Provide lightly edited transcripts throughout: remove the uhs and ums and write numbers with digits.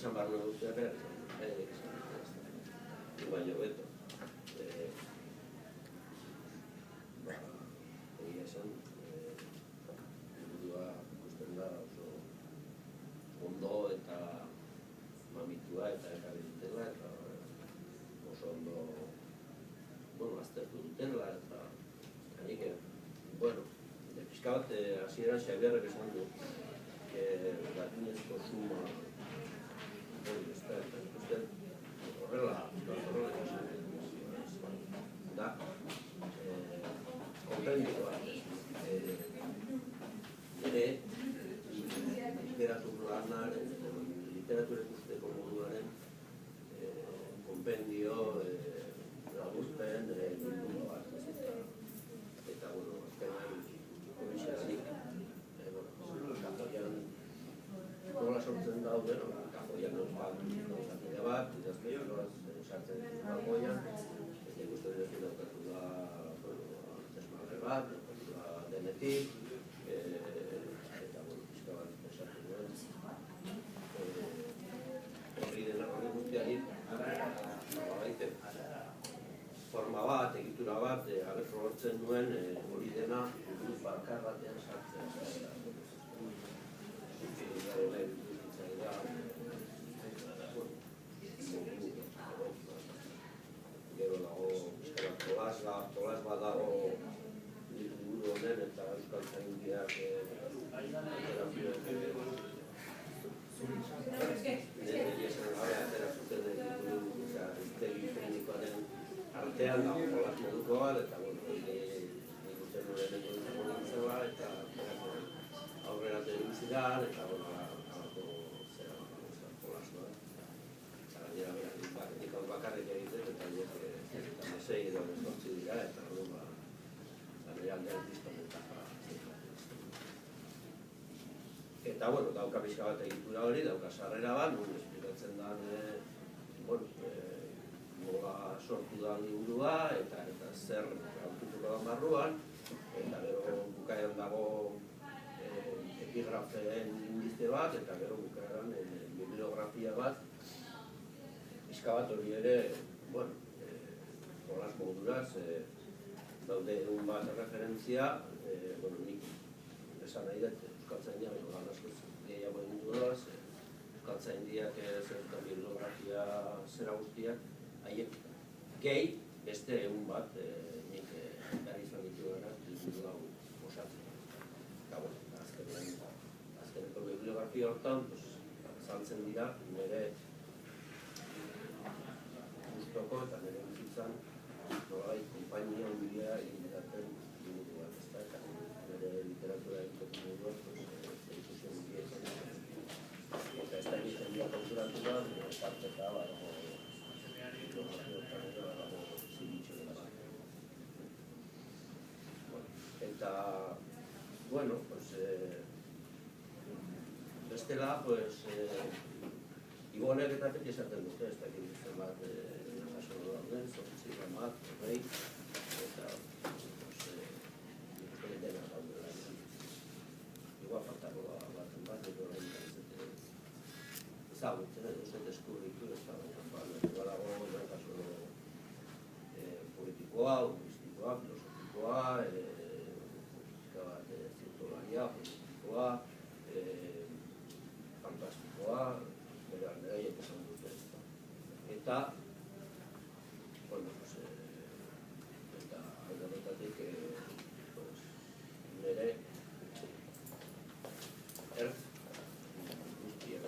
esan behar nuen guztiak baina beto. Egia esan, burua ikusten da oso ondo eta mamitua eta ekarri dutela eta oso ondo aztertu dutela eta hanik, pixka bat hasieran Xabierrek esan du latinezko suma horrela da konprenditu bat nire literatur lanaren literatur ikusteko moduaren konpendio laburpen bilduma bat eta azkenean komisiarik kajoian nola sortzen dauden kajoian gauzatide bat idazkeiloaz sartzen dituz kajoian eta ikusten dut daukatu da desmadre bat, daukatu da denetik eta pixka bat esatu duen horri guztiari forma bat, egitura bat, agertu lortzen duen hori dena bakar batean sartzen. Gero dago, tolas bat dago liburu honen eta euskaltzaindiak artean dago jolas moduko bat, eta ikusten nuen zela, eta aurrera telebizidan, eta alako zera jolas bat. Eta gainera baketik hau bakarrik egiten, eta mesei edo sortzi dira, eta nire aldean distonetaja. Eta, dauka pixka bat egitura hori, dauka sarrera bat, nun esplikatzen da nola sortu da liburua eta zer aurkituko da barruan, eta gero bukaeran dago epigrafeen indize bat, eta gero bukaeran bibliografia bat, pixka bat hori ere, jolas moduraz, daude egun bat referentzia, nik esan nahi dut, euskaltzainak lan asko gehiago egin duela, euskaltzaindiak zertan bibliografia zera guztiak, haiek gehi beste egun bat nik behar izan ditu gara liburu hau osatzen. Eta azkeneko bibliografia hortan saltzen dira nire gustoko eta nire bizitzan nolabait konpainia handia egin daten liburu bat, eta nire literatura egiteko moduak ikusi handia izan dira. Eta ez da egiten dira konturatu da, tarteka dago eta, bestela, Ibonek eta beti esaten dute, ez dakit izan bat jaso dauden, zortzi ramat, horrei, eta ikusten dena gaudela. Igual faltako baten bat, edo horrein ezagutzen, ez dut eskurritu, ez da badago, kaso politikoa, humanistikoa, filosofikoa, zientolaria, politikoa, fantastikoa, bere alderaiek esan dute. Eta, eta alderretatik nire guztiak.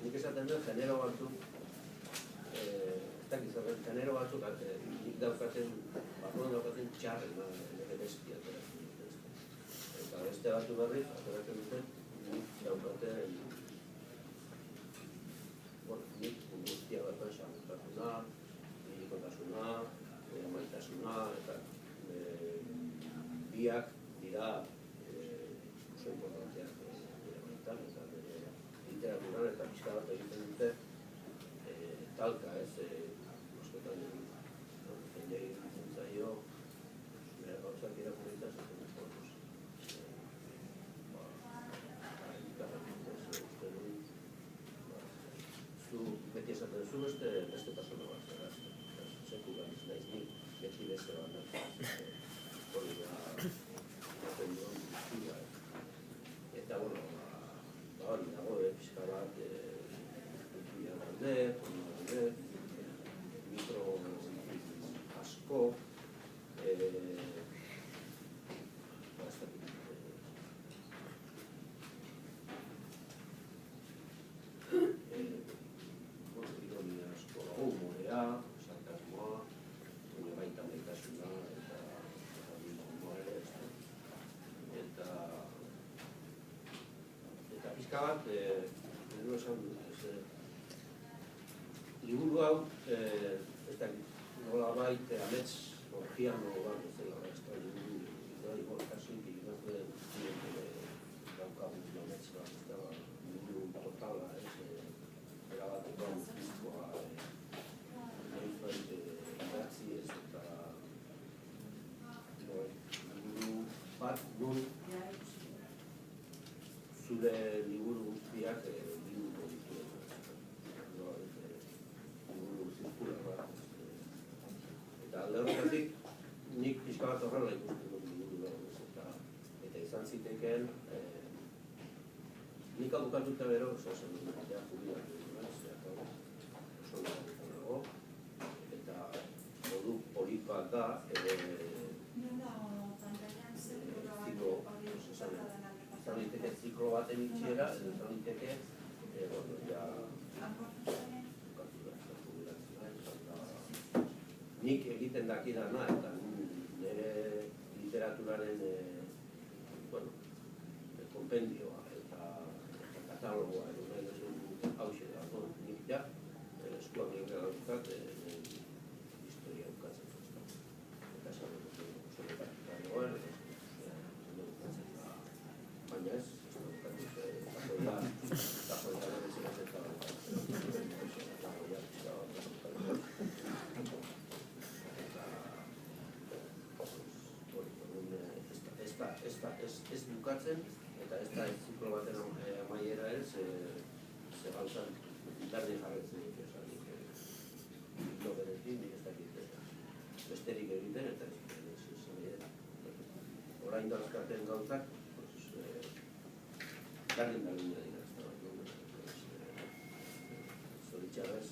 Nik esaten dut, genero batzuk, ez dakit zerren, genero batzuk, nik daukaten, barruan daukaten txarren, nire bestia ateratzen duten. Eta beste batu berriz, ateratzen duten, nik daukaten, nik guztia batuan xamurtasuna, nirikotasuna, maitasuna, eta biak dira oso importanteak dira baitan, eta literaturan eta pixka bat egiten dute talka, askotan jende egiten zaio nire gauzak irakurrita esaten dut, zu beste persona bat zera, sekulan ez naiz nik beti beste bat hori da jaten duen guztia. Eta, bueno, hori dago, pixka bat, kultura daude, mikro asko, ironia asko, humorea, sarkasmoa, baita maitasuna, eta humoa ere, eta pixka bat, liburu hau, ez da, nola baita amets orgiano bat, ez dela, ez da, liburu kasik, igazuen daukagun amets bat, ez da, liburu totala, erabateko fizikoa, idatzi ez, eta liburu bat, nun zure liburu guztiak liburu dituen, liburu zirkular bat. Eta alde horretatik, nik pixka bat horrela ikusten dut liburu dagoz, eta izan zitekeen, nik hau bukatuta bero, oso jubilatu dut, oso nago, eta modu polit bat da, izan liteke ziklo baten itxiera, izan liteke, nik egiten dakidana eta nire literaturaren konpendioa eta katalogoa hauxe dago, nik ja, eskuak egin daukat historia bukatzen zuzta. Eta esan dut, dagoen, baina ez, tapoia berezera zeta ez bukatzen, eta ez da ez ziklo baten amaiera ez, ze gauzan berdin jarretzen dut, no berekin, nik ez dakit besterik egiten, eta orain dauzkaten gauzak, berdin dira, zoritxarrez,